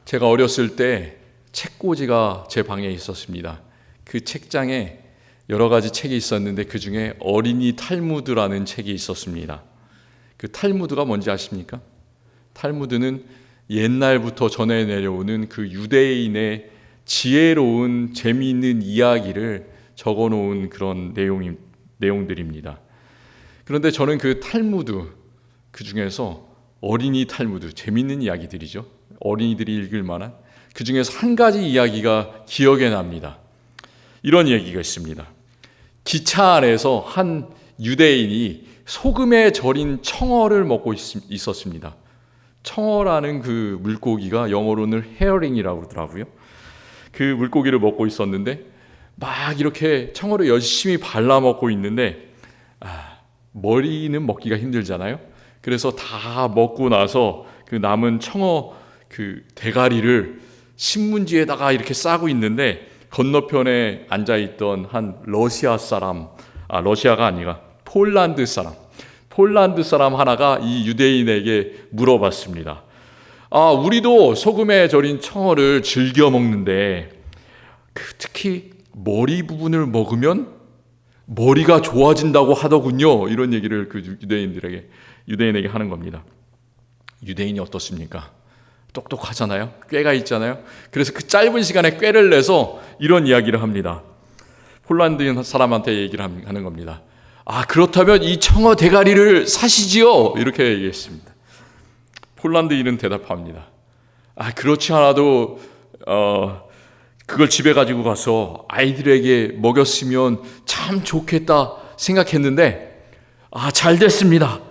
제가 어렸을 때 책꽂이가 제 방에 있었습니다. 그 책장에 여러 가지 책이 있었는데 그 중에 어린이 탈무드라는 책이 있었습니다. 그 탈무드가 뭔지 아십니까? 탈무드는 옛날부터 전해 내려오는 그 유대인의 지혜로운 재미있는 이야기를 적어놓은 그런 내용들입니다. 그런데 저는 그 탈무드, 그 중에서 어린이 탈무드, 재미있는 이야기들이죠. 어린이들이 읽을 만한 그 중에서 한 가지 이야기가 기억에 납니다. 이런 얘기가 있습니다. 기차 안에서 한 유대인이 소금에 절인 청어를 먹고 있었습니다. 청어라는 그 물고기가 영어로는 헤어링이라고 그러더라고요. 그 물고기를 먹고 있었는데 막 이렇게 청어를 열심히 발라 먹고 있는데 머리는 먹기가 힘들잖아요. 그래서 다 먹고 나서 그 남은 청어 그 대가리를 신문지에다가 이렇게 싸고 있는데 건너편에 앉아있던 한 러시아가 아니라 폴란드 사람 하나가 이 유대인에게 물어봤습니다. 우리도 소금에 절인 청어를 즐겨 먹는데 특히 머리 부분을 먹으면 머리가 좋아진다고 하더군요. 이런 얘기를 그 유대인에게 하는 겁니다. 유대인이 어떻습니까? 똑똑하잖아요. 꾀가 있잖아요. 그래서 그 짧은 시간에 꾀를 내서 이런 이야기를 합니다. 폴란드 사람한테 얘기를 하는 겁니다. 그렇다면 이 청어 대가리를 사시지요? 이렇게 얘기했습니다. 폴란드인은 대답합니다. 그렇지 않아도 그걸 집에 가지고 가서 아이들에게 먹였으면 참 좋겠다 생각했는데 잘 됐습니다.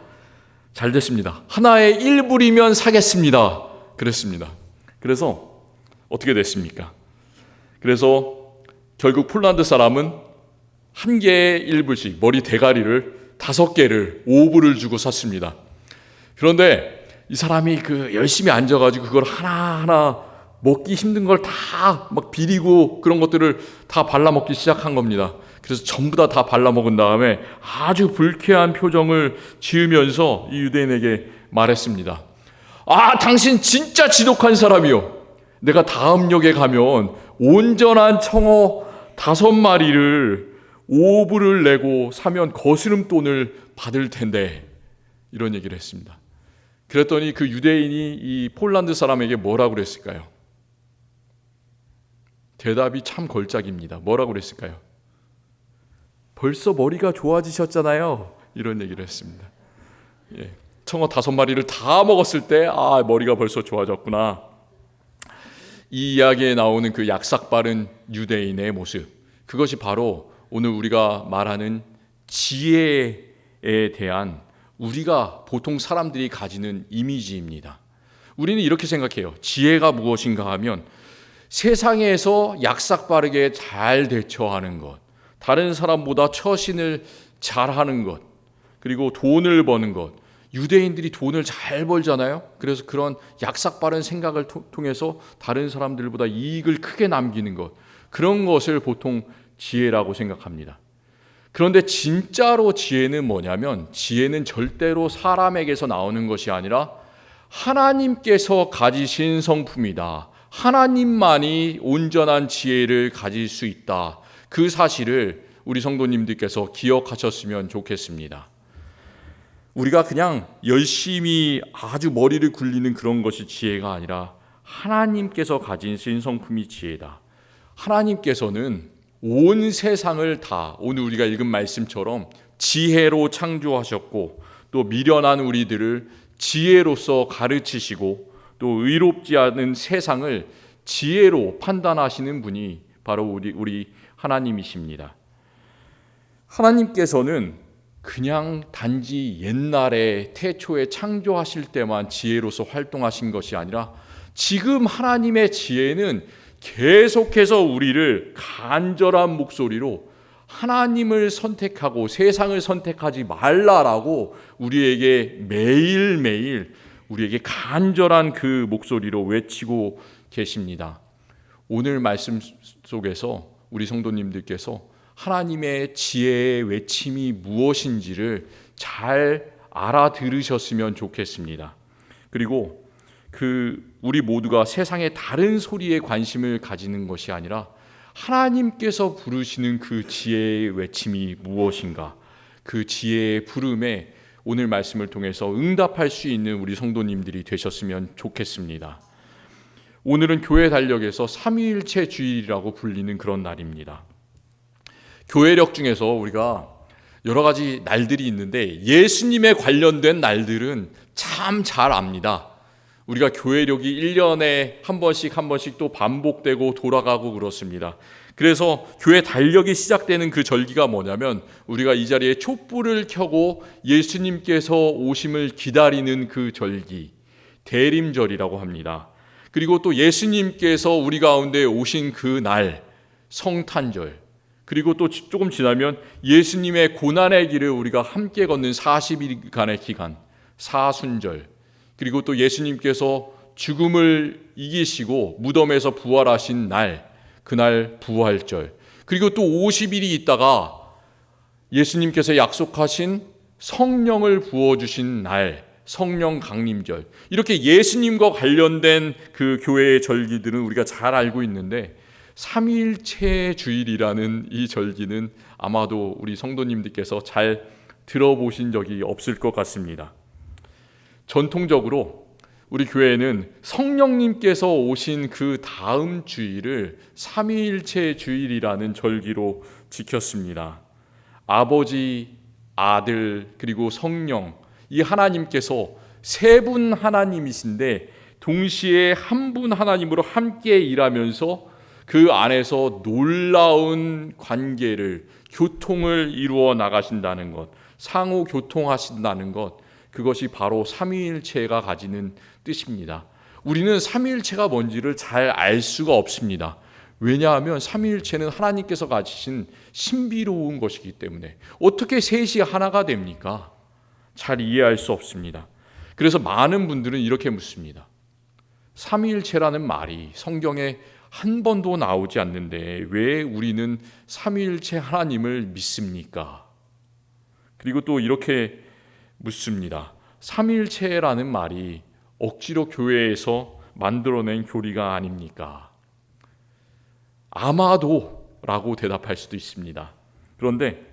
하나의 1불이면 사겠습니다. 그랬습니다. 그래서 어떻게 됐습니까? 그래서 결국 폴란드 사람은 한 개에 1불씩 머리 대가리를 5개를 5불을 주고 샀습니다. 그런데 이 사람이 열심히 앉아가지고 그걸 하나하나 먹기 힘든 걸 다 막 비리고 그런 것들을 다 발라먹기 시작한 겁니다. 그래서 전부 다 발라먹은 다음에 아주 불쾌한 표정을 지으면서 이 유대인에게 말했습니다. 당신 진짜 지독한 사람이요. 내가 다음 역에 가면 온전한 청어 5마리를 5불을 내고 사면 거스름돈을 받을 텐데, 이런 얘기를 했습니다. 그랬더니 그 유대인이 이 폴란드 사람에게 뭐라고 그랬을까요? 대답이 참 걸작입니다. 뭐라고 그랬을까요? 벌써 머리가 좋아지셨잖아요. 이런 얘기를 했습니다. 청어 5마리를 다 먹었을 때 머리가 벌써 좋아졌구나. 이 이야기에 나오는 그 약삭빠른 유대인의 모습, 그것이 바로 오늘 우리가 말하는 지혜에 대한 우리가 보통 사람들이 가지는 이미지입니다. 우리는 이렇게 생각해요. 지혜가 무엇인가 하면 세상에서 약삭빠르게 잘 대처하는 것, 다른 사람보다 처신을 잘하는 것, 그리고 돈을 버는 것. 유대인들이 돈을 잘 벌잖아요. 그래서 그런 약삭빠른 생각을 통해서 다른 사람들보다 이익을 크게 남기는 것, 그런 것을 보통 지혜라고 생각합니다. 그런데 진짜로 지혜는 뭐냐면, 지혜는 절대로 사람에게서 나오는 것이 아니라 하나님께서 가지신 성품이다. 하나님만이 온전한 지혜를 가질 수 있다. 그 사실을 우리 성도님들께서 기억하셨으면 좋겠습니다. 우리가 그냥 열심히 아주 머리를 굴리는 그런 것이 지혜가 아니라 하나님께서 가지신 성품이 지혜다. 하나님께서는 온 세상을 다 오늘 우리가 읽은 말씀처럼 지혜로 창조하셨고, 또 미련한 우리들을 지혜로서 가르치시고, 또 의롭지 않은 세상을 지혜로 판단하시는 분이 바로 우리 하나님이십니다. 하나님께서는 그냥 단지 옛날에 태초에 창조하실 때만 지혜로서 활동하신 것이 아니라 지금 하나님의 지혜는 계속해서 우리를 간절한 목소리로 하나님을 선택하고 세상을 선택하지 말라라고 우리에게 매일매일 우리에게 간절한 그 목소리로 외치고 계십니다. 오늘 말씀 속에서 우리 성도님들께서 하나님의 지혜의 외침이 무엇인지를 잘 알아들으셨으면 좋겠습니다. 그리고 우리 모두가 세상의 다른 소리에 관심을 가지는 것이 아니라 하나님께서 부르시는 그 지혜의 외침이 무엇인가, 그 지혜의 부름에 오늘 말씀을 통해서 응답할 수 있는 우리 성도님들이 되셨으면 좋겠습니다. 오늘은 교회 달력에서 삼위일체 주일이라고 불리는 그런 날입니다. 교회력 중에서 우리가 여러 가지 날들이 있는데 예수님에 관련된 날들은 참 잘 압니다. 우리가 교회력이 1년에 한 번씩 또 반복되고 돌아가고 그렇습니다. 그래서 교회 달력이 시작되는 그 절기가 뭐냐면 우리가 이 자리에 촛불을 켜고 예수님께서 오심을 기다리는 그 절기, 대림절이라고 합니다. 그리고 또 예수님께서 우리 가운데 오신 그 날, 성탄절, 그리고 또 조금 지나면 예수님의 고난의 길을 우리가 함께 걷는 40일간의 기간, 사순절, 그리고 또 예수님께서 죽음을 이기시고 무덤에서 부활하신 날, 그날 부활절, 그리고 또 50일이 있다가 예수님께서 약속하신 성령을 부어주신 날, 성령 강림절, 이렇게 예수님과 관련된 그 교회의 절기들은 우리가 잘 알고 있는데 삼위일체 주일이라는 이 절기는 아마도 우리 성도님들께서 잘 들어보신 적이 없을 것 같습니다. 전통적으로 우리 교회는 성령님께서 오신 그 다음 주일을 삼위일체 주일이라는 절기로 지켰습니다. 아버지, 아들, 그리고 성령, 이 하나님께서 세 분 하나님이신데 동시에 한 분 하나님으로 함께 일하면서 그 안에서 놀라운 관계를, 교통을 이루어 나가신다는 것, 상호 교통하신다는 것, 그것이 바로 삼위일체가 가지는 뜻입니다. 우리는 삼위일체가 뭔지를 잘 알 수가 없습니다. 왜냐하면 삼위일체는 하나님께서 가지신 신비로운 것이기 때문에 어떻게 셋이 하나가 됩니까? 잘 이해할 수 없습니다. 그래서 많은 분들은 이렇게 묻습니다. 삼위일체라는 말이 성경에 한 번도 나오지 않는데 왜 우리는 삼위일체 하나님을 믿습니까? 그리고 또 이렇게 묻습니다. 삼위일체라는 말이 억지로 교회에서 만들어낸 교리가 아닙니까? 아마도 라고 대답할 수도 있습니다. 그런데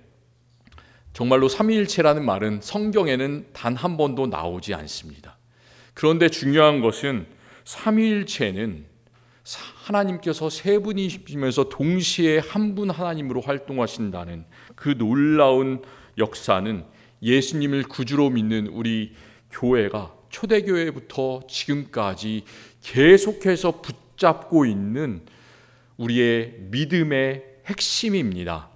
정말로 삼위일체라는 말은 성경에는 단 한 번도 나오지 않습니다. 그런데 중요한 것은 삼위일체는 하나님께서 세 분이시면서 동시에 한 분 하나님으로 활동하신다는 그 놀라운 역사는 예수님을 구주로 믿는 우리 교회가 초대교회부터 지금까지 계속해서 붙잡고 있는 우리의 믿음의 핵심입니다.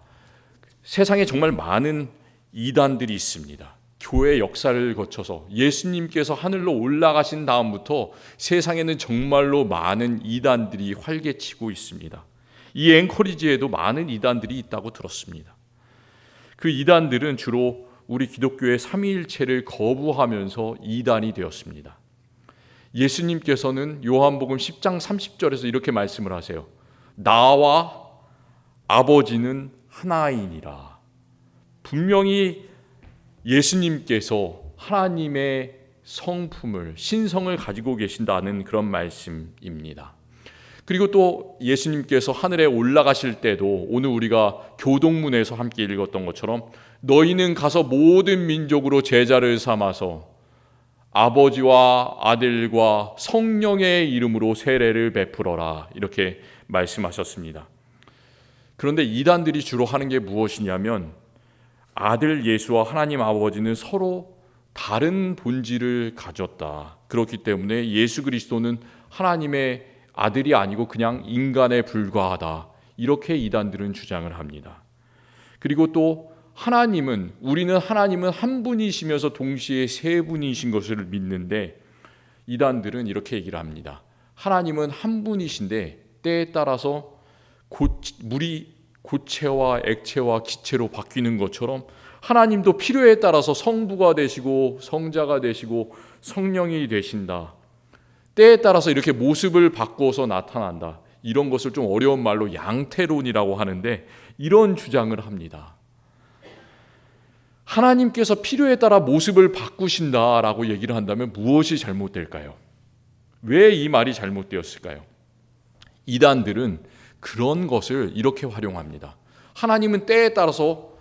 세상에 정말 많은 이단들이 있습니다. 교회 역사를 거쳐서 예수님께서 하늘로 올라가신 다음부터 세상에는 정말로 많은 이단들이 활개치고 있습니다. 이 앵커리지에도 많은 이단들이 있다고 들었습니다. 그 이단들은 주로 우리 기독교의 삼위일체를 거부하면서 이단이 되었습니다. 예수님께서는 요한복음 10장 30절에서 이렇게 말씀을 하세요. 나와 아버지는 하나이니라. 분명히 예수님께서 하나님의 성품을, 신성을 가지고 계신다는 그런 말씀입니다. 그리고 또 예수님께서 하늘에 올라가실 때도 오늘 우리가 교동문에서 함께 읽었던 것처럼 너희는 가서 모든 민족으로 제자를 삼아서 아버지와 아들과 성령의 이름으로 세례를 베풀어라, 이렇게 말씀하셨습니다. 그런데 이단들이 주로 하는 게 무엇이냐면 아들 예수와 하나님 아버지는 서로 다른 본질을 가졌다. 그렇기 때문에 예수 그리스도는 하나님의 아들이 아니고 그냥 인간에 불과하다. 이렇게 이단들은 주장을 합니다. 그리고 또 우리는 하나님은 한 분이시면서 동시에 세 분이신 것을 믿는데 이단들은 이렇게 얘기를 합니다. 하나님은 한 분이신데 때에 따라서 물이 고체와 액체와 기체로 바뀌는 것처럼 하나님도 필요에 따라서 성부가 되시고 성자가 되시고 성령이 되신다. 때에 따라서 이렇게 모습을 바꿔서 나타난다. 이런 것을 좀 어려운 말로 양태론이라고 하는데 이런 주장을 합니다. 하나님께서 필요에 따라 모습을 바꾸신다라고 얘기를 한다면 무엇이 잘못될까요? 왜 이 말이 잘못되었을까요? 이단들은 그런 것을 이렇게 활용합니다. 하나님은 때에 따라서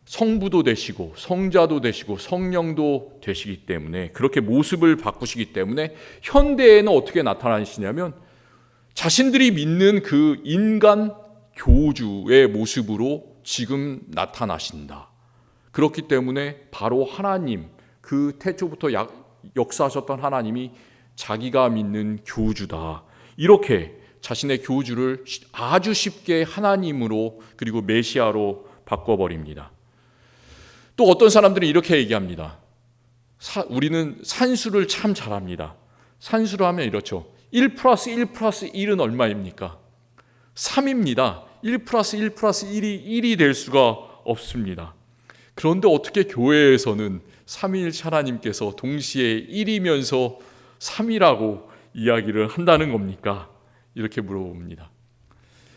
성부도 되시고 성자도 되시고 성령도 되시기 때문에, 그렇게 모습을 바꾸시기 때문에 현대에는 어떻게 나타나시냐면 자신들이 믿는 그 인간 교주의 모습으로 지금 나타나신다. 그렇기 때문에 바로 하나님, 그 태초부터 역사하셨던 하나님이 자기가 믿는 교주다, 이렇게 자신의 교주를 아주 쉽게 하나님으로 그리고 메시아로 바꿔버립니다. 또 어떤 사람들은 이렇게 얘기합니다. 우리는 산수를 참 잘합니다. 산수를 하면 이렇죠. 1 플러스 1 플러스 1은 얼마입니까? 3입니다. 1 플러스 1 플러스 1이 1이 될 수가 없습니다. 그런데 어떻게 교회에서는 삼위일체 하나님께서 동시에 1이면서 3이라고 이야기를 한다는 겁니까? 이렇게 물어봅니다.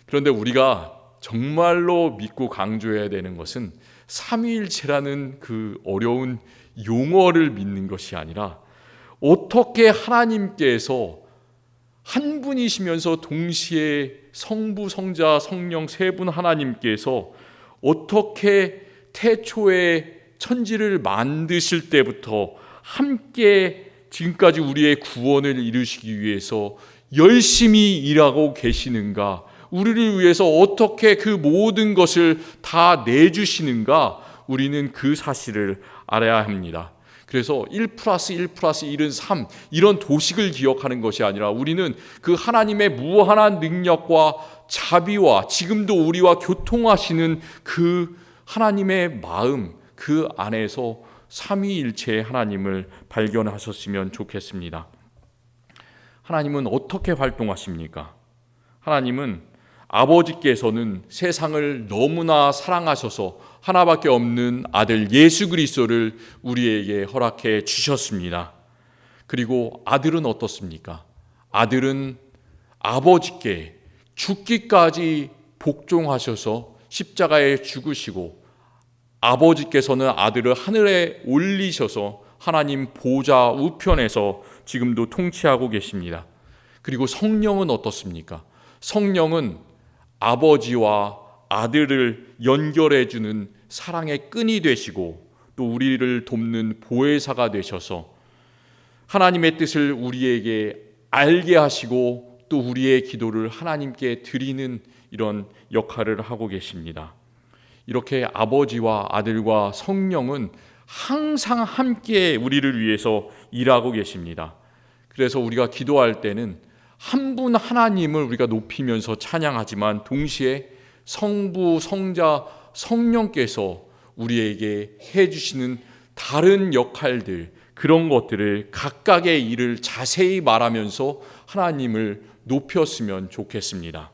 그런데 우리가 정말로 믿고 강조해야 되는 것은 삼위일체라는 그 어려운 용어를 믿는 것이 아니라, 어떻게 하나님께서 한 분이시면서 동시에 성부, 성자, 성령 세 분 하나님께서 어떻게 태초에 천지를 만드실 때부터 함께 지금까지 우리의 구원을 이루시기 위해서 열심히 일하고 계시는가, 우리를 위해서 어떻게 그 모든 것을 다 내주시는가, 우리는 그 사실을 알아야 합니다. 그래서 1 플러스 1 플러스 1은 3, 이런 도식을 기억하는 것이 아니라 우리는 그 하나님의 무한한 능력과 자비와 지금도 우리와 교통하시는 그 하나님의 마음, 그 안에서 삼위일체의 하나님을 발견하셨으면 좋겠습니다. 하나님은 어떻게 활동하십니까? 하나님은 아버지께서는 세상을 너무나 사랑하셔서 하나밖에 없는 아들 예수 그리스도를 우리에게 허락해 주셨습니다. 그리고 아들은 어떻습니까? 아들은 아버지께 죽기까지 복종하셔서 십자가에 죽으시고, 아버지께서는 아들을 하늘에 올리셔서 하나님 보좌 우편에서 지금도 통치하고 계십니다. 그리고 성령은 어떻습니까? 성령은 아버지와 아들을 연결해 주는 사랑의 끈이 되시고, 또 우리를 돕는 보혜사가 되셔서 하나님의 뜻을 우리에게 알게 하시고, 또 우리의 기도를 하나님께 드리는 이런 역할을 하고 계십니다. 이렇게 아버지와 아들과 성령은 항상 함께 우리를 위해서 일하고 계십니다. 그래서 우리가 기도할 때는 한 분 하나님을 우리가 높이면서 찬양하지만, 동시에 성부, 성자, 성령께서 우리에게 해주시는 다른 역할들, 그런 것들을 각각의 일을 자세히 말하면서 하나님을 높였으면 좋겠습니다.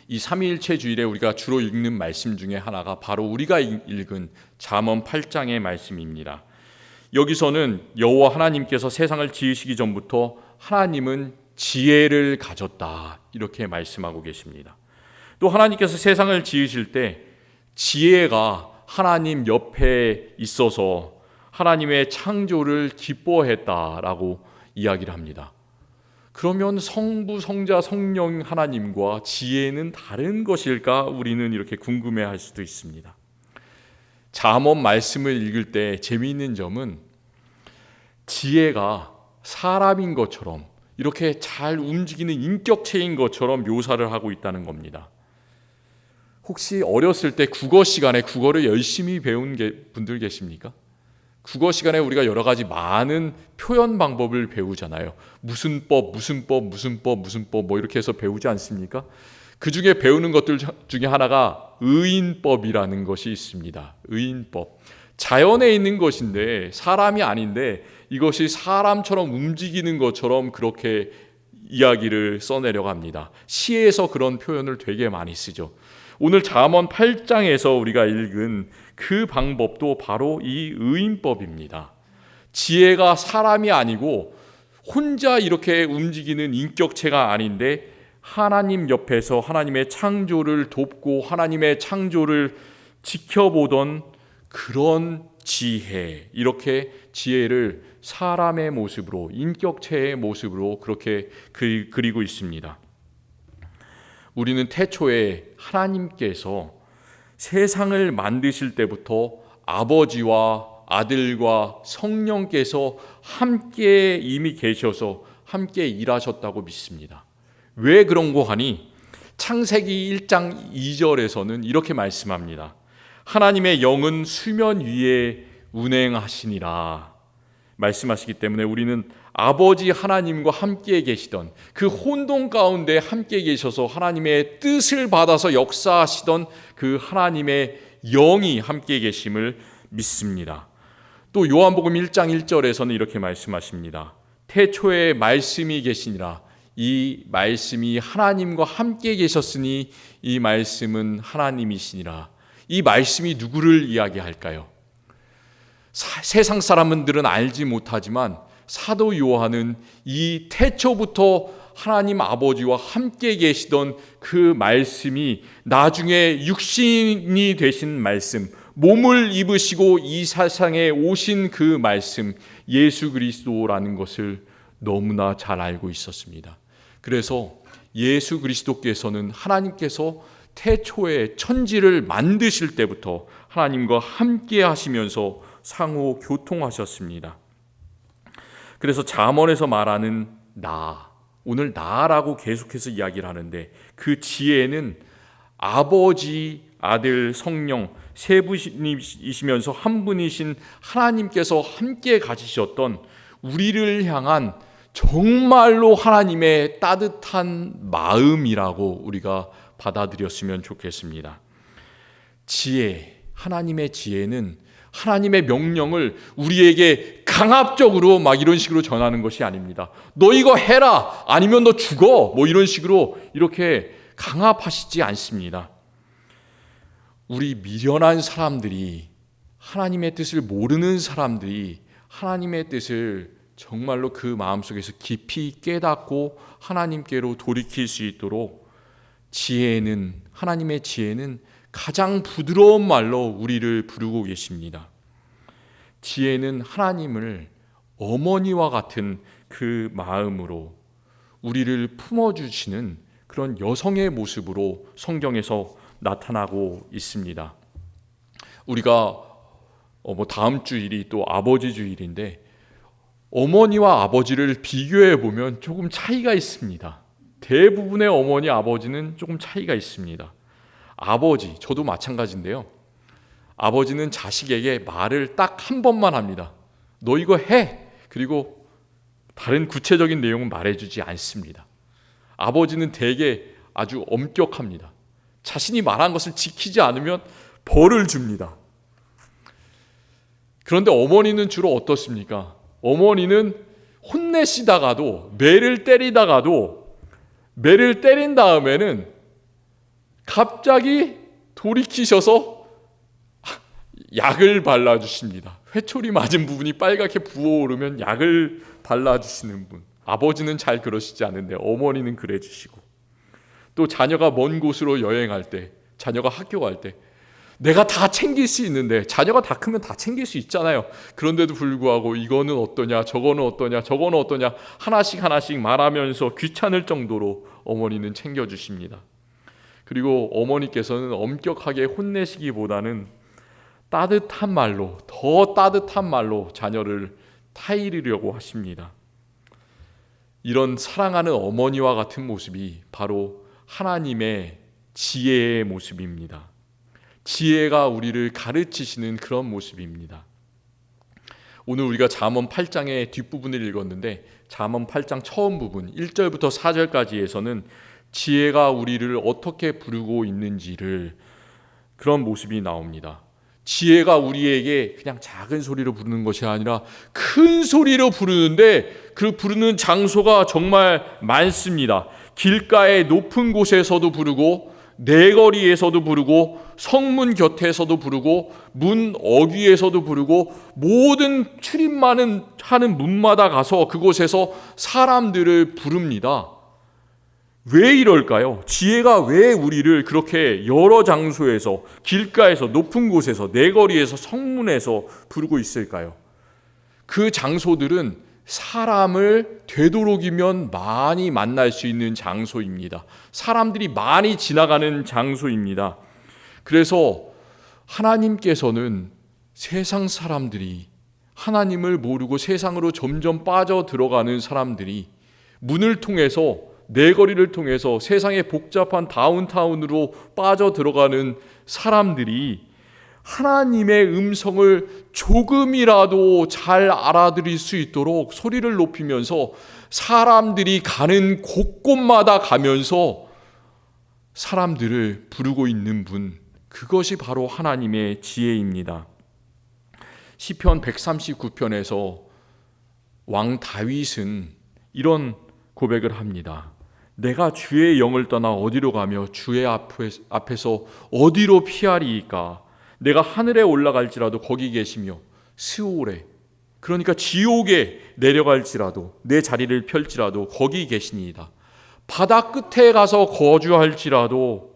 이 삼위일체 주일에 우리가 주로 읽는 말씀 중에 하나가 바로 우리가 읽은 잠언 8장의 말씀입니다. 여기서는 여호와 하나님께서 세상을 지으시기 전부터 하나님은 지혜를 가졌다, 이렇게 말씀하고 계십니다. 또 하나님께서 세상을 지으실 때 지혜가 하나님 옆에 있어서 하나님의 창조를 기뻐했다라고 이야기를 합니다. 그러면 성부, 성자, 성령 하나님과 지혜는 다른 것일까? 우리는 이렇게 궁금해할 수도 있습니다. 잠언 말씀을 읽을 때 재미있는 점은 지혜가 사람인 것처럼, 이렇게 잘 움직이는 인격체인 것처럼 묘사를 하고 있다는 겁니다. 혹시 어렸을 때 국어 시간에 국어를 열심히 배운 분들 계십니까? 국어 시간에 우리가 여러 가지 많은 표현 방법을 배우잖아요. 무슨 법, 무슨 법, 무슨 법, 무슨 법, 뭐 이렇게 해서 배우지 않습니까? 그 중에 배우는 것들 중에 하나가 의인법이라는 것이 있습니다. 의인법. 자연에 있는 것인데, 사람이 아닌데 이것이 사람처럼 움직이는 것처럼 그렇게 이야기를 써내려고 합니다. 시에서 그런 표현을 되게 많이 쓰죠. 오늘 잠언 8장에서 우리가 읽은 그 방법도 바로 이 의인법입니다. 지혜가 사람이 아니고 혼자 이렇게 움직이는 인격체가 아닌데, 하나님 옆에서 하나님의 창조를 돕고 하나님의 창조를 지켜보던 그런 지혜, 이렇게 지혜를 사람의 모습으로, 인격체의 모습으로 그렇게 그리고 있습니다. 우리는 태초에 하나님께서 세상을 만드실 때부터 아버지와 아들과 성령께서 함께 이미 계셔서 함께 일하셨다고 믿습니다. 왜 그런고 하니 창세기 1장 2절에서는 이렇게 말씀합니다. 하나님의 영은 수면 위에 운행하시니라 말씀하시기 때문에 우리는 아버지 하나님과 함께 계시던 그 혼돈 가운데 함께 계셔서 하나님의 뜻을 받아서 역사하시던 그 하나님의 영이 함께 계심을 믿습니다. 또 요한복음 1장 1절에서는 이렇게 말씀하십니다. 태초에 말씀이 계시니라. 이 말씀이 하나님과 함께 계셨으니 이 말씀은 하나님이시니라. 이 말씀이 누구를 이야기할까요? 세상 사람들은 알지 못하지만 사도 요한은 이 태초부터 하나님 아버지와 함께 계시던 그 말씀이 나중에 육신이 되신 말씀, 몸을 입으시고 이 세상에 오신 그 말씀, 예수 그리스도라는 것을 너무나 잘 알고 있었습니다. 그래서 예수 그리스도께서는 하나님께서 태초에 천지를 만드실 때부터 하나님과 함께 하시면서 상호 교통하셨습니다. 그래서 잠언에서 말하는 나, 오늘 나라고 계속해서 이야기를 하는데 그 지혜는 아버지, 아들, 성령 세 분이시면서 한 분이신 하나님께서 함께 가지셨던 우리를 향한 정말로 하나님의 따뜻한 마음이라고 우리가 받아들였으면 좋겠습니다. 지혜, 하나님의 지혜는 하나님의 명령을 우리에게 강압적으로 막 이런 식으로 전하는 것이 아닙니다. 너 이거 해라, 아니면 너 죽어, 뭐 이런 식으로 이렇게 강압하시지 않습니다. 우리 미련한 사람들이, 하나님의 뜻을 모르는 사람들이 하나님의 뜻을 정말로 그 마음속에서 깊이 깨닫고 하나님께로 돌이킬 수 있도록 지혜는, 하나님의 지혜는 가장 부드러운 말로 우리를 부르고 계십니다. 지혜는 하나님을 어머니와 같은 그 마음으로 우리를 품어주시는 그런 여성의 모습으로 성경에서 나타나고 있습니다. 우리가 다음 주일이 또 아버지 주일인데 어머니와 아버지를 비교해 보면 조금 차이가 있습니다. 대부분의 어머니, 아버지는 조금 차이가 있습니다. 아버지, 저도 마찬가지인데요. 아버지는 자식에게 말을 딱 한 번만 합니다. 너 이거 해! 그리고 다른 구체적인 내용은 말해주지 않습니다. 아버지는 되게 아주 엄격합니다. 자신이 말한 것을 지키지 않으면 벌을 줍니다. 그런데 어머니는 주로 어떻습니까? 어머니는 혼내시다가도, 매를 때리다가도, 매를 때린 다음에는 갑자기 돌이키셔서 약을 발라주십니다. 회초리 맞은 부분이 빨갛게 부어오르면 약을 발라주시는 분. 아버지는 잘 그러시지 않은데 어머니는 그래 주시고, 또 자녀가 먼 곳으로 여행할 때, 자녀가 학교 갈 때 내가 다 챙길 수 있는데, 자녀가 다 크면 다 챙길 수 있잖아요. 그런데도 불구하고 이거는 어떠냐, 저거는 어떠냐, 저거는 어떠냐 하나씩 말하면서 귀찮을 정도로 어머니는 챙겨주십니다. 그리고 어머니께서는 엄격하게 혼내시기보다는 따뜻한 말로, 더 따뜻한 말로 자녀를 타이르려고 하십니다. 이런 사랑하는 어머니와 같은 모습이 바로 하나님의 지혜의 모습입니다. 지혜가 우리를 가르치시는 그런 모습입니다. 오늘 우리가 잠언 8장의 뒷부분을 읽었는데 잠언 8장 처음 부분 1절부터 4절까지에서는 지혜가 우리를 어떻게 부르고 있는지를, 그런 모습이 나옵니다. 지혜가 우리에게 그냥 작은 소리로 부르는 것이 아니라 큰 소리로 부르는데 그 부르는 장소가 정말 많습니다. 길가의 높은 곳에서도 부르고, 내거리에서도 부르고, 성문 곁에서도 부르고, 문 어귀에서도 부르고, 모든 출입만 하는 문마다 가서 그곳에서 사람들을 부릅니다. 왜 이럴까요? 지혜가 왜 우리를 그렇게 여러 장소에서, 길가에서, 높은 곳에서, 내거리에서, 성문에서 부르고 있을까요? 그 장소들은 사람을 되도록이면 많이 만날 수 있는 장소입니다. 사람들이 많이 지나가는 장소입니다. 그래서 하나님께서는 세상 사람들이, 하나님을 모르고 세상으로 점점 빠져 들어가는 사람들이 문을 통해서, 내거리를 통해서 세상의 복잡한 다운타운으로 빠져 들어가는 사람들이 하나님의 음성을 조금이라도 잘 알아들을 수 있도록 소리를 높이면서 사람들이 가는 곳곳마다 가면서 사람들을 부르고 있는 분, 그것이 바로 하나님의 지혜입니다. 시편 139편에서 왕 다윗은 이런 고백을 합니다. 내가 주의 영을 떠나 어디로 가며 주의 앞에서 어디로 피하리이까? 내가 하늘에 올라갈지라도 거기 계시며 스올에, 그러니까 지옥에 내려갈지라도 내 자리를 펼지라도 거기 계시니이다. 바다 끝에 가서 거주할지라도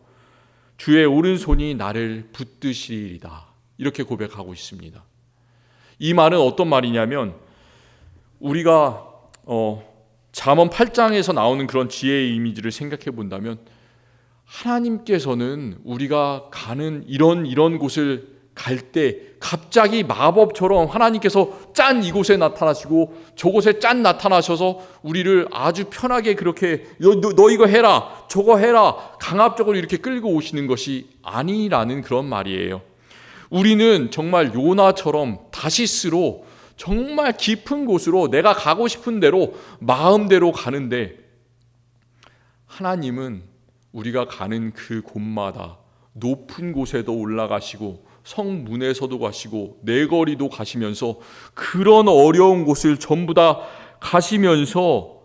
주의 오른손이 나를 붙드시리이다. 이렇게 고백하고 있습니다. 이 말은 어떤 말이냐면, 우리가 잠언 8장에서 나오는 그런 지혜의 이미지를 생각해 본다면, 하나님께서는 우리가 가는 이런 곳을 갈 때 갑자기 마법처럼 하나님께서 짠 이곳에 나타나시고 저곳에 짠 나타나셔서 우리를 아주 편하게 그렇게 너 이거 해라 저거 해라 강압적으로 이렇게 끌고 오시는 것이 아니라는 그런 말이에요. 우리는 정말 요나처럼 다시스로 정말 깊은 곳으로 내가 가고 싶은 대로 마음대로 가는데, 하나님은 우리가 가는 그 곳마다 높은 곳에도 올라가시고 성문에서도 가시고 내거리도 가시면서 그런 어려운 곳을 전부 다 가시면서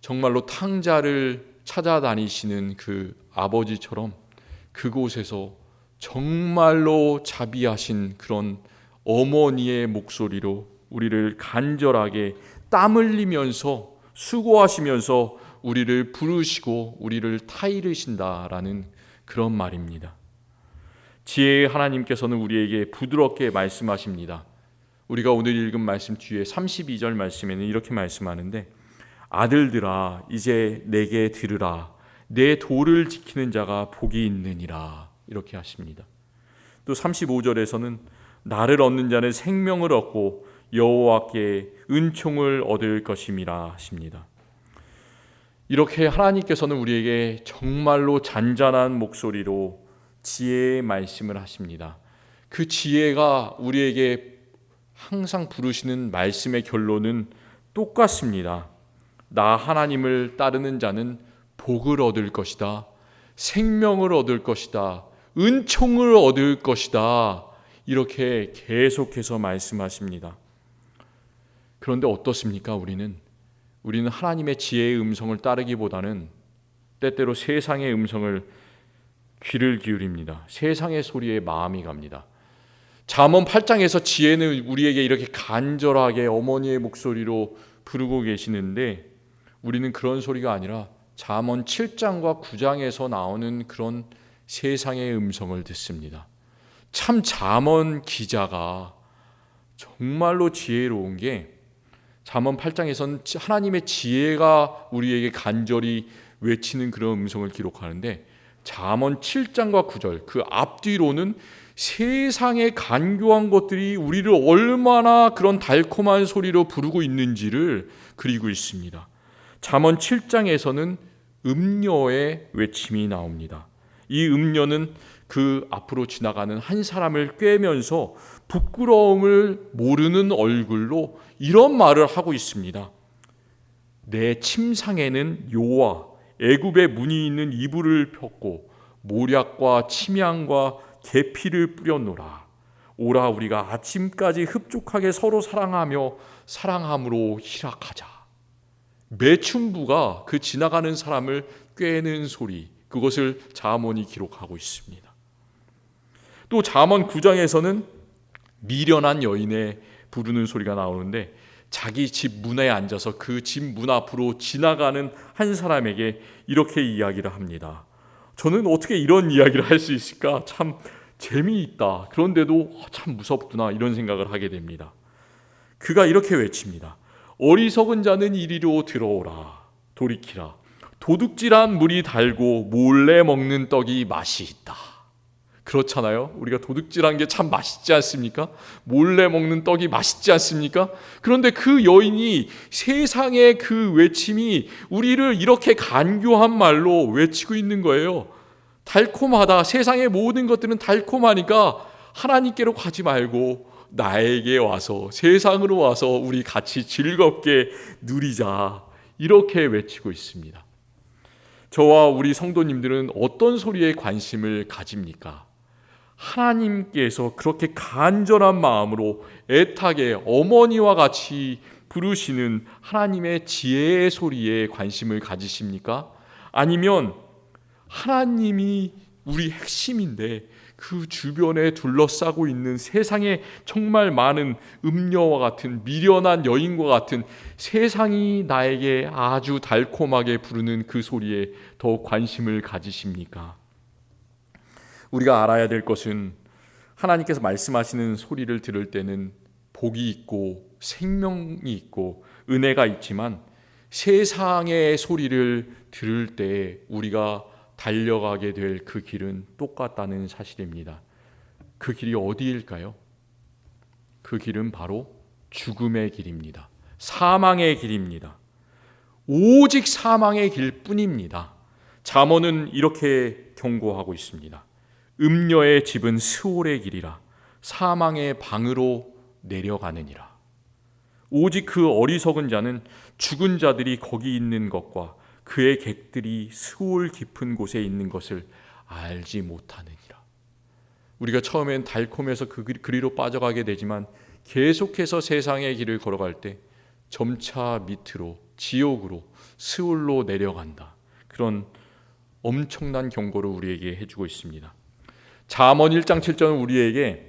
정말로 탕자를 찾아다니시는 그 아버지처럼 그곳에서 정말로 자비하신 그런 어머니의 목소리로 우리를 간절하게 땀 흘리면서 수고하시면서 우리를 부르시고 우리를 타이르신다라는 그런 말입니다. 지혜의 하나님께서는 우리에게 부드럽게 말씀하십니다. 우리가 오늘 읽은 말씀 뒤에 32절 말씀에는 이렇게 말씀하는데, 아들들아 이제 내게 들으라. 내 도를 지키는 자가 복이 있느니라. 이렇게 하십니다. 또 35절에서는 나를 얻는 자는 생명을 얻고 여호와께 은총을 얻을 것임이라 하십니다. 이렇게 하나님께서는 우리에게 정말로 잔잔한 목소리로 지혜의 말씀을 하십니다. 그 지혜가 우리에게 항상 부르시는 말씀의 결론은 똑같습니다. 나 하나님을 따르는 자는 복을 얻을 것이다. 생명을 얻을 것이다. 은총을 얻을 것이다. 이렇게 계속해서 말씀하십니다. 그런데 어떻습니까? 우리는 하나님의 지혜의 음성을 따르기보다는 때때로 세상의 음성을 귀를 기울입니다. 세상의 소리에 마음이 갑니다. 잠언 8장에서 지혜는 우리에게 이렇게 간절하게 어머니의 목소리로 부르고 계시는데, 우리는 그런 소리가 아니라 잠언 7장과 9장에서 나오는 그런 세상의 음성을 듣습니다. 참 잠언 기자가 정말로 지혜로운 게, 잠언 8장에서는 하나님의 지혜가 우리에게 간절히 외치는 그런 음성을 기록하는데, 잠언 7장과 9절 그 앞뒤로는 세상의 간교한 것들이 우리를 얼마나 그런 달콤한 소리로 부르고 있는지를 그리고 있습니다. 잠언 7장에서는 음녀의 외침이 나옵니다. 이 음녀는 그 앞으로 지나가는 한 사람을 꿰면서 부끄러움을 모르는 얼굴로 이런 말을 하고 있습니다. 내 침상에는 요와 애굽의 문이 있는 이불을 폈고 모략과 침향과 계피를 뿌렸노라. 오라 우리가 아침까지 흡족하게 서로 사랑하며 사랑함으로 희락하자. 매춘부가 그 지나가는 사람을 꿰는 소리, 그것을 잠언이 기록하고 있습니다. 또 잠언 9장에서는 미련한 여인의 부르는 소리가 나오는데, 자기 집 문에 앉아서 그 집 문 앞으로 지나가는 한 사람에게 이렇게 이야기를 합니다. 저는 어떻게 이런 이야기를 할 수 있을까? 참 재미있다. 그런데도 참 무섭구나. 이런 생각을 하게 됩니다. 그가 이렇게 외칩니다. 어리석은 자는 이리로 들어오라. 돌이키라. 도둑질한 물이 달고 몰래 먹는 떡이 맛이 있다. 그렇잖아요. 우리가 도둑질한 게 참 맛있지 않습니까? 몰래 먹는 떡이 맛있지 않습니까? 그런데 그 여인이 세상의 그 외침이 우리를 이렇게 간교한 말로 외치고 있는 거예요. 달콤하다. 세상의 모든 것들은 달콤하니까 하나님께로 가지 말고 나에게 와서, 세상으로 와서 우리 같이 즐겁게 누리자. 이렇게 외치고 있습니다. 저와 우리 성도님들은 어떤 소리에 관심을 가집니까? 하나님께서 그렇게 간절한 마음으로 애타게 어머니와 같이 부르시는 하나님의 지혜의 소리에 관심을 가지십니까? 아니면 하나님이 우리 핵심인데 그 주변에 둘러싸고 있는 세상에 정말 많은 음녀와 같은 미련한 여인과 같은 세상이 나에게 아주 달콤하게 부르는 그 소리에 더 관심을 가지십니까? 우리가 알아야 될 것은 하나님께서 말씀하시는 소리를 들을 때는 복이 있고 생명이 있고 은혜가 있지만 세상의 소리를 들을 때 우리가 달려가게 될 그 길은 똑같다는 사실입니다. 그 길이 어디일까요? 그 길은 바로 죽음의 길입니다. 사망의 길입니다. 오직 사망의 길뿐입니다. 잠언은 이렇게 경고하고 있습니다. 음녀의 집은 스올의 길이라 사망의 방으로 내려가느니라. 오직 그 어리석은 자는 죽은 자들이 거기 있는 것과 그의 객들이 스올 깊은 곳에 있는 것을 알지 못하느니라. 우리가 처음엔 달콤해서 그리로 빠져가게 되지만 계속해서 세상의 길을 걸어갈 때 점차 밑으로 지옥으로 스올로 내려간다. 그런 엄청난 경고를 우리에게 해주고 있습니다. 잠언 1장 7절은 우리에게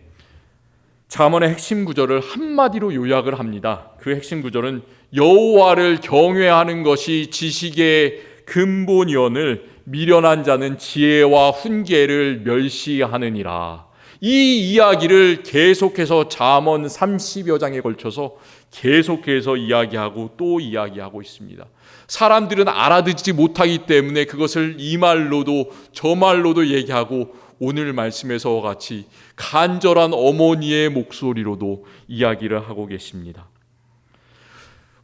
잠언의 핵심 구절을 한마디로 요약을 합니다. 그 핵심 구절은 여호와를 경외하는 것이 지식의 근본이오늘 미련한 자는 지혜와 훈계를 멸시하느니라. 이 이야기를 계속해서 잠언 30여 장에 걸쳐서 계속해서 이야기하고 또 이야기하고 있습니다. 사람들은 알아듣지 못하기 때문에 그것을 이 말로도 저 말로도 얘기하고 오늘 말씀에서와 같이 간절한 어머니의 목소리로도 이야기를 하고 계십니다.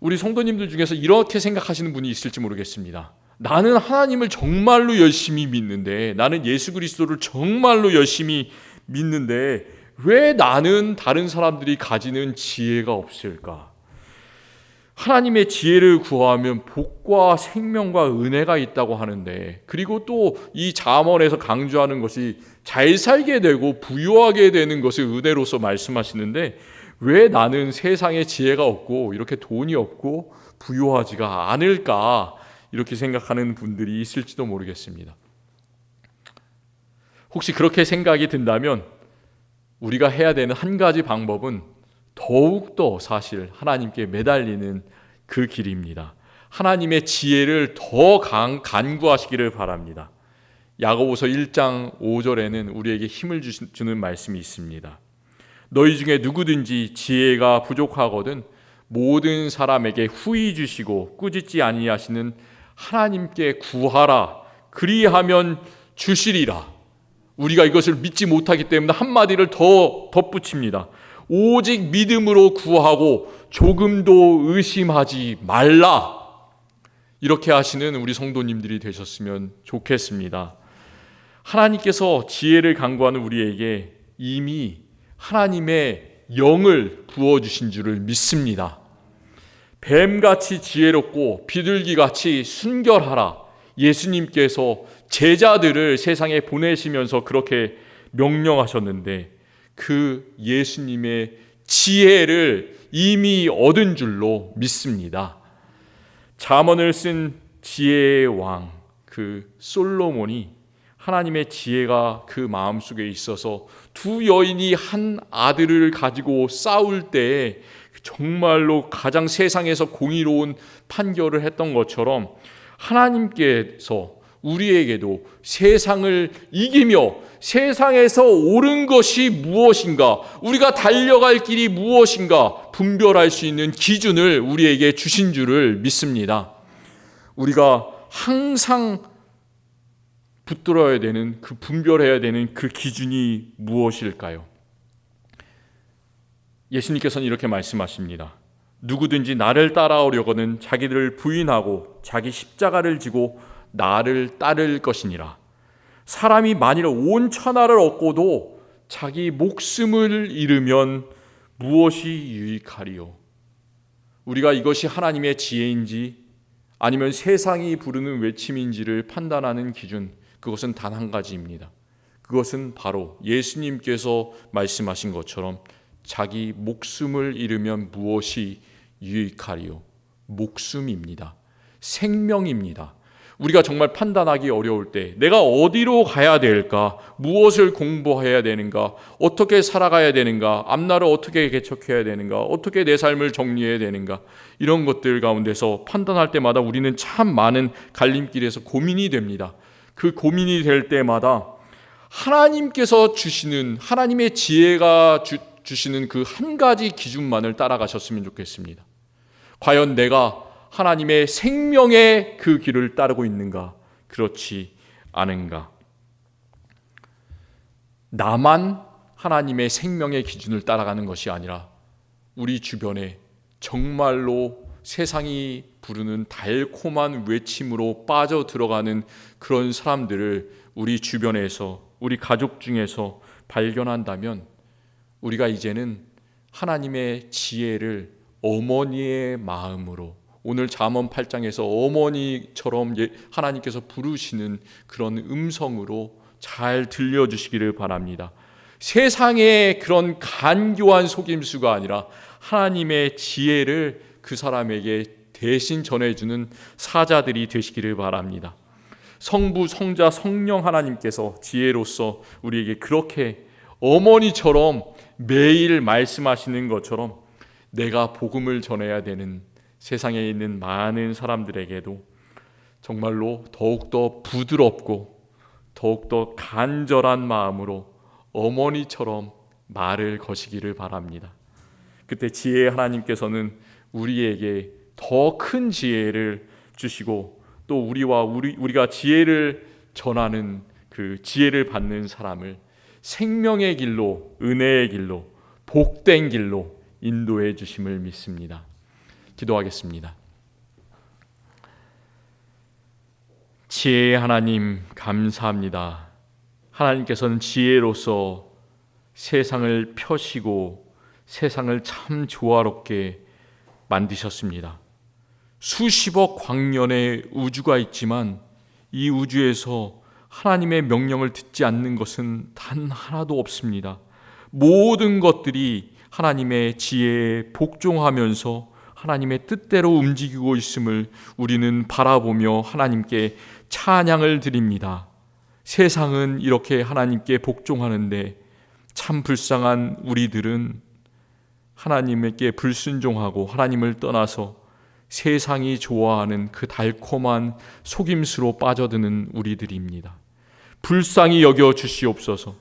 우리 성도님들 중에서 이렇게 생각하시는 분이 있을지 모르겠습니다. 나는 하나님을 정말로 열심히 믿는데, 나는 예수 그리스도를 정말로 열심히 믿는데 왜 나는 다른 사람들이 가지는 지혜가 없을까? 하나님의 지혜를 구하면 복과 생명과 은혜가 있다고 하는데, 그리고 또 이 잠언에서 강조하는 것이 잘 살게 되고 부유하게 되는 것을 은혜로서 말씀하시는데 왜 나는 세상에 지혜가 없고 이렇게 돈이 없고 부유하지가 않을까? 이렇게 생각하는 분들이 있을지도 모르겠습니다. 혹시 그렇게 생각이 든다면 우리가 해야 되는 한 가지 방법은 더욱더 사실 하나님께 매달리는 그 길입니다. 하나님의 지혜를 더 간구하시기를 바랍니다. 야고보서 1장 5절에는 우리에게 힘을 주는 말씀이 있습니다. 너희 중에 누구든지 지혜가 부족하거든 모든 사람에게 후히 주시고 꾸짖지 아니하시는 하나님께 구하라. 그리하면 주시리라. 우리가 이것을 믿지 못하기 때문에 한마디를 더 덧붙입니다. 오직 믿음으로 구하고 조금도 의심하지 말라. 이렇게 하시는 우리 성도님들이 되셨으면 좋겠습니다. 하나님께서 지혜를 간구하는 우리에게 이미 하나님의 영을 부어주신 줄을 믿습니다. 뱀같이 지혜롭고 비둘기같이 순결하라. 예수님께서 제자들을 세상에 보내시면서 그렇게 명령하셨는데 그 예수님의 지혜를 이미 얻은 줄로 믿습니다. 잠언을 쓴 지혜의 왕, 그 솔로몬이 하나님의 지혜가 그 마음속에 있어서 두 여인이 한 아들을 가지고 싸울 때 정말로 가장 세상에서 공의로운 판결을 했던 것처럼 하나님께서 우리에게도 세상을 이기며 세상에서 옳은 것이 무엇인가, 우리가 달려갈 길이 무엇인가 분별할 수 있는 기준을 우리에게 주신 줄을 믿습니다. 우리가 항상 붙들어야 되는, 그 분별해야 되는 그 기준이 무엇일까요? 예수님께서는 이렇게 말씀하십니다. 누구든지 나를 따라오려거든 자기를 부인하고 자기 십자가를 지고 나를 따를 것이니라. 사람이 만일 온 천하를 얻고도 자기 목숨을 잃으면 무엇이 유익하리요? 우리가 이것이 하나님의 지혜인지 아니면 세상이 부르는 외침인지를 판단하는 기준, 그것은 단 한 가지입니다. 그것은 바로 예수님께서 말씀하신 것처럼 자기 목숨을 잃으면 무엇이 유익하리요? 목숨입니다. 생명입니다. 우리가 정말 판단하기 어려울 때 내가 어디로 가야 될까? 무엇을 공부해야 되는가? 어떻게 살아가야 되는가? 앞날을 어떻게 개척해야 되는가? 어떻게 내 삶을 정리해야 되는가? 이런 것들 가운데서 판단할 때마다 우리는 참 많은 갈림길에서 고민이 됩니다. 그 고민이 될 때마다 하나님께서 주시는, 하나님의 지혜가 주시는 그 한 가지 기준만을 따라가셨으면 좋겠습니다. 과연 내가 하나님의 생명의 그 길을 따르고 있는가? 그렇지 않은가? 나만 하나님의 생명의 기준을 따라가는 것이 아니라 우리 주변에 정말로 세상이 부르는 달콤한 외침으로 빠져 들어가는 그런 사람들을 우리 주변에서, 우리 가족 중에서 발견한다면 우리가 이제는 하나님의 지혜를 어머니의 마음으로, 오늘 잠언 8장에서 어머니처럼 하나님께서 부르시는 그런 음성으로 잘 들려주시기를 바랍니다. 세상의 그런 간교한 속임수가 아니라 하나님의 지혜를 그 사람에게 대신 전해주는 사자들이 되시기를 바랍니다. 성부, 성자, 성령 하나님께서 지혜로서 우리에게 그렇게 어머니처럼 매일 말씀하시는 것처럼 내가 복음을 전해야 되는 세상에 있는 많은 사람들에게도 정말로 더욱더 부드럽고 더욱더 간절한 마음으로 어머니처럼 말을 거시기를 바랍니다. 그때 지혜의 하나님께서는 우리에게 더 큰 지혜를 주시고 또 우리가 지혜를 전하는 그 지혜를 받는 사람을 생명의 길로, 은혜의 길로, 복된 길로 인도해 주심을 믿습니다. 기도하겠습니다. 지혜의 하나님 감사합니다. 하나님께서는 지혜로서 세상을 펴시고 세상을 참 조화롭게 만드셨습니다. 수십억 광년의 우주가 있지만 이 우주에서 하나님의 명령을 듣지 않는 것은 단 하나도 없습니다. 모든 것들이 하나님의 지혜에 복종하면서 하나님의 뜻대로 움직이고 있음을 우리는 바라보며 하나님께 찬양을 드립니다. 세상은 이렇게 하나님께 복종하는데 참 불쌍한 우리들은 하나님께 불순종하고 하나님을 떠나서 세상이 좋아하는 그 달콤한 속임수로 빠져드는 우리들입니다. 불쌍히 여겨 주시옵소서.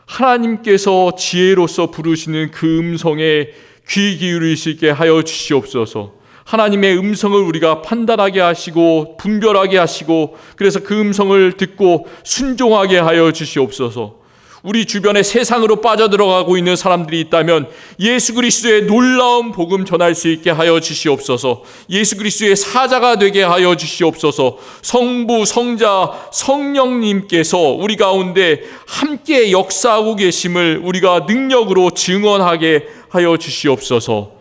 하나님께서 지혜로서 부르시는 그 음성에 귀 기울일 수 있게 하여 주시옵소서. 하나님의 음성을 우리가 판단하게 하시고 분별하게 하시고 그래서 그 음성을 듣고 순종하게 하여 주시옵소서. 우리 주변에 세상으로 빠져들어가고 있는 사람들이 있다면 예수 그리스도의 놀라운 복음 전할 수 있게 하여 주시옵소서. 예수 그리스도의 사자가 되게 하여 주시옵소서. 성부, 성자, 성령님께서 우리 가운데 함께 역사하고 계심을 우리가 능력으로 증언하게 하여 주시옵소서.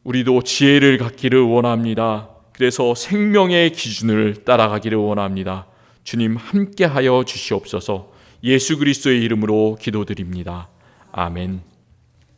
우리도 지혜를 갖기를 원합니다. 그래서 생명의 기준을 따라가기를 원합니다. 주님 함께 하여 주시옵소서. 예수 그리스도의 이름으로 기도드립니다. 아멘.